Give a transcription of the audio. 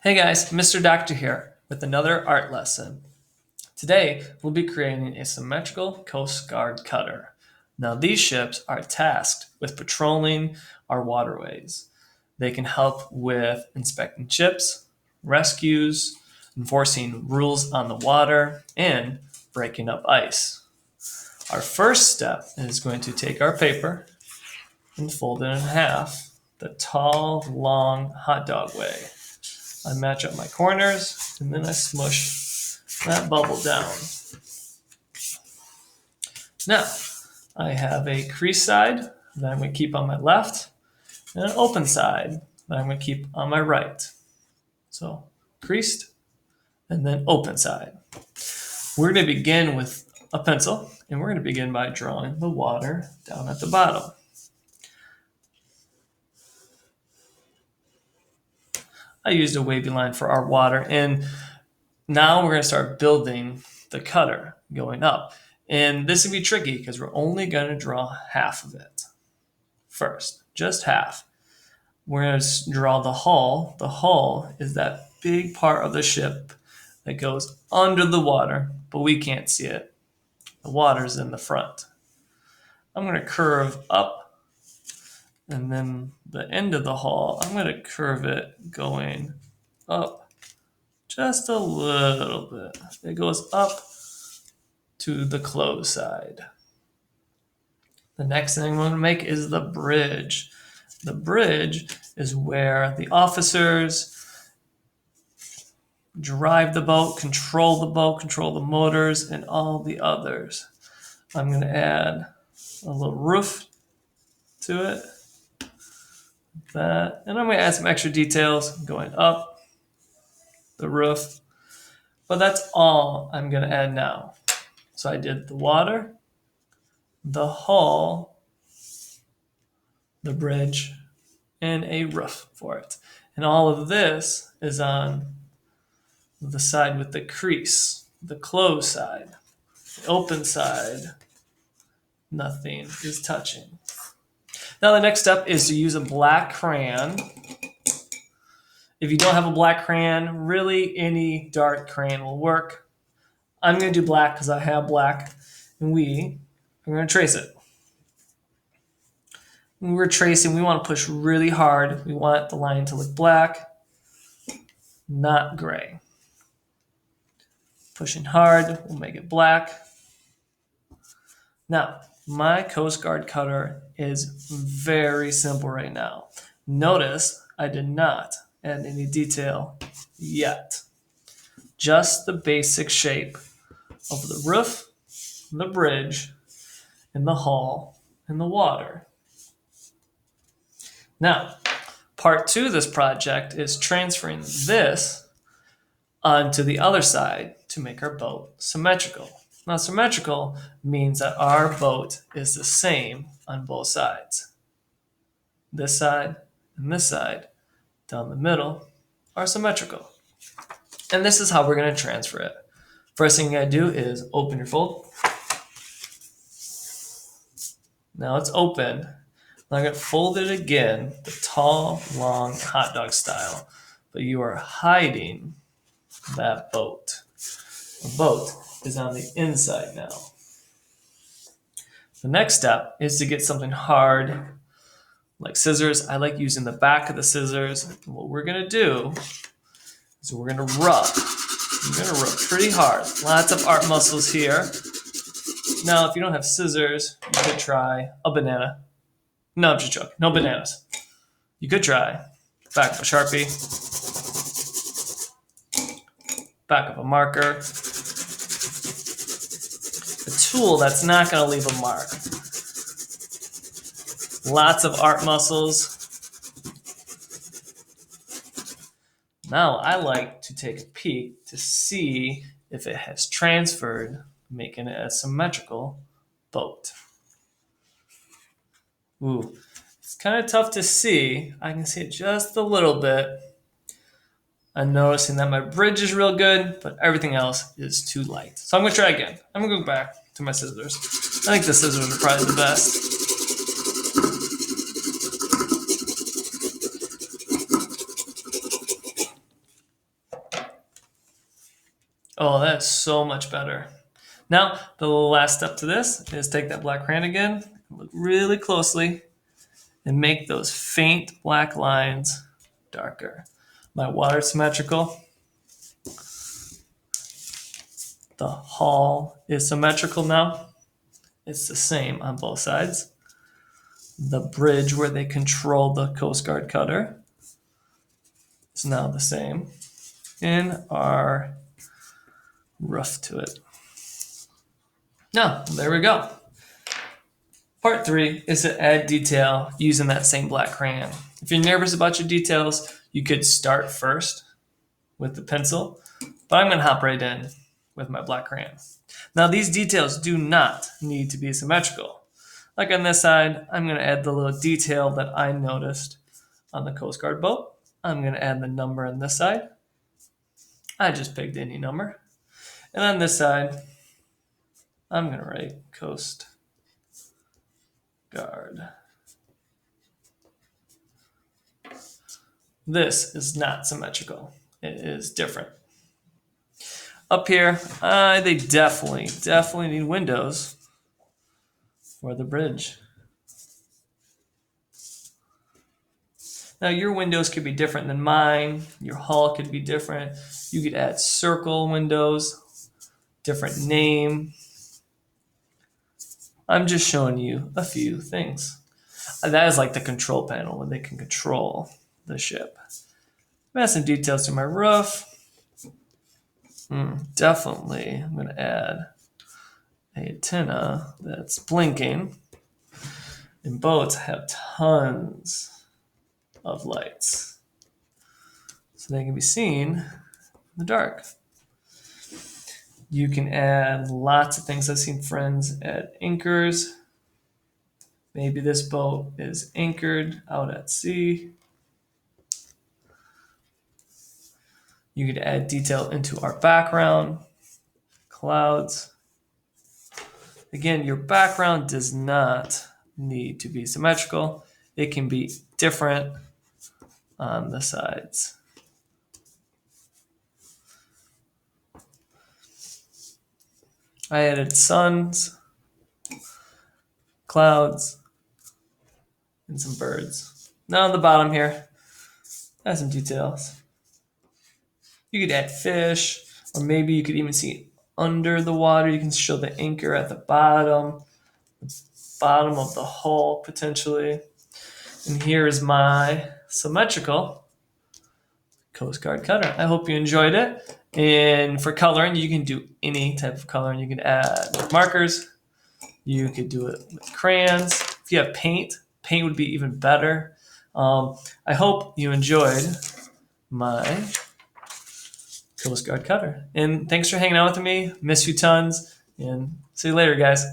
Hey guys, Mr. Doctor here with another art lesson. Today we'll be creating a symmetrical Coast Guard cutter. Now these ships are tasked with patrolling our waterways. They can help with inspecting ships, rescues, enforcing rules on the water, and breaking up ice. Our first step is going to take our paper and fold it in half the tall, long hot dog way. I match up my corners, and then I smush that bubble down. Now, I have a crease side that I'm going to keep on my left, and an open side that I'm going to keep on my right. So, creased, and then open side. We're going to begin with a pencil, and we're going to begin by drawing the water down at the bottom. I used a wavy line for our water, and now we're going to start building the cutter going up. And this can be tricky because we're only going to draw half of it first, just half. We're going to draw the hull. The hull is that big part of the ship that goes under the water, but we can't see it. The water's in the front. I'm going to curve up, and then the end of the hull, I'm going to curve it going up just a little bit. It goes up to the close side. The next thing I'm going to make is the bridge. The bridge is where the officers drive the boat, control the motors, and all the others. I'm going to add a little roof to it. That, and I'm going to add some extra details going up the roof. But that's all I'm going to add now. So I did the water, the hull, the bridge, and a roof for it. And all of this is on the side with the crease, the closed side. The open side, nothing is touching. Now the next step is to use a black crayon. If you don't have a black crayon, really any dark crayon will work. I'm going to do black because I have black, and I'm going to trace it. When we're tracing, we want to push really hard. We want the line to look black, not gray. Pushing hard will make it black. Now, my Coast Guard cutter is very simple right now. Notice I did not add any detail yet. Just the basic shape of the roof, the bridge, and the hull, and the water. Now, part 2 of this project is transferring this onto the other side to make our boat symmetrical. Now, symmetrical means that our boat is the same on both sides. This side and this side down the middle are symmetrical. And this is how we're going to transfer it. First thing you got to do is open your fold. Now it's open. Now I'm going to fold it again, the tall, long hot dog style. But you are hiding that boat. The boat is on the inside now. The next step is to get something hard, like scissors. I like using the back of the scissors. And what we're going to do is we're going to rub. We're going to rub pretty hard. Lots of art muscles here. Now, if you don't have scissors, you could try a banana. No, I'm just joking. No bananas. You could try back of a Sharpie, back of a marker, a tool that's not going to leave a mark. Lots of art muscles. Now I like to take a peek to see if it has transferred, making it a symmetrical boat. Ooh, it's kind of tough to see. I can see it just a little bit. I'm noticing that my bridge is real good, but everything else is too light. So I'm going to try again. I'm going to go back to my scissors. I think the scissors are probably the best. Oh, that's so much better. Now, the last step to this is take that black crayon again, look really closely, and make those faint black lines darker. My water symmetrical. The hull is symmetrical now. It's the same on both sides. The bridge where they control the Coast Guard cutter is now the same. And our roof to it. Now, there we go. Part 3 is to add detail using that same black crayon. If you're nervous about your details, you could start first with the pencil, but I'm going to hop right in with my black crayon. Now, these details do not need to be symmetrical. Like on this side, I'm going to add the little detail that I noticed on the Coast Guard boat. I'm going to add the number on this side. I just picked any number. And on this side, I'm going to write Coast Guard. This is not symmetrical. It is different. Up here, they definitely need windows for the bridge. Now your windows could be different than mine. Your hull could be different. You could add circle windows, different name. I'm just showing you a few things. That is like the control panel when they can control the ship. Add some details to my roof. Definitely, I'm going to add a antenna that's blinking. And boats have tons of lights, so they can be seen in the dark. You can add lots of things. I've seen friends add anchors. Maybe this boat is anchored out at sea. You could add detail into our background, clouds. Again, your background does not need to be symmetrical. It can be different on the sides. I added suns, clouds, and some birds. Now on the bottom here, I have some details. You could add fish, or maybe you could even see under the water. You can show the anchor at the bottom of the hull potentially. And here is my symmetrical Coast Guard cutter. I hope you enjoyed it. And for coloring, you can do any type of coloring. You can add markers. You could do it with crayons. If you have paint would be even better. I hope you enjoyed my Coast Guard cutter. And thanks for hanging out with me. Miss you tons. And see you later, guys.